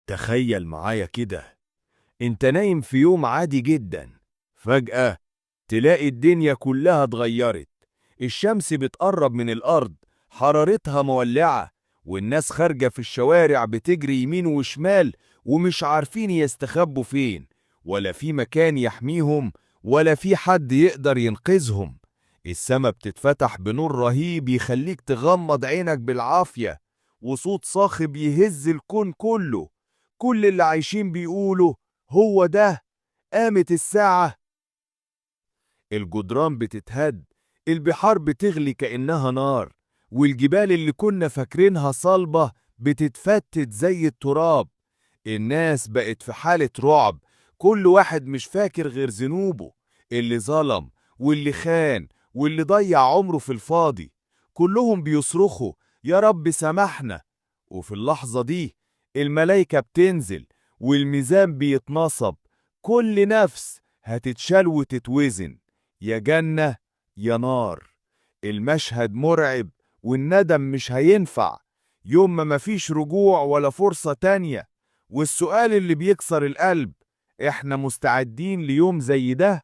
تخيل معايا كده، انت نايم في يوم عادي جدا. فجأة تلاقي الدنيا كلها اتغيرت. الشمس بتقرب من الأرض، حرارتها مولعة، والناس خارجة في الشوارع بتجري يمين وشمال، ومش عارفين يستخبوا فين، ولا في مكان يحميهم، ولا في حد يقدر ينقذهم. السما بتتفتح بنور رهيب يخليك تغمض عينك بالعافية، وصوت صاخب يهز الكون كله. كل اللي عايشين بيقولوا: هو ده، قامت الساعة. الجدران بتتهد، البحار بتغلي كأنها نار، والجبال اللي كنا فاكرينها صلبة بتتفتت زي التراب. الناس بقت في حالة رعب، كل واحد مش فاكر غير ذنوبه، اللي ظلم واللي خان واللي ضيع عمره في الفاضي. كلهم بيصرخوا: يا رب سامحنا. وفي اللحظة دي الملايكة بتنزل، والميزان بيتنصب، كل نفس هتتشال وتتوزن، يا جنة يا نار. المشهد مرعب، والندم مش هينفع، يوم ما مفيش رجوع ولا فرصة تانية. والسؤال اللي بيكسر القلب: احنا مستعدين ليوم زي ده؟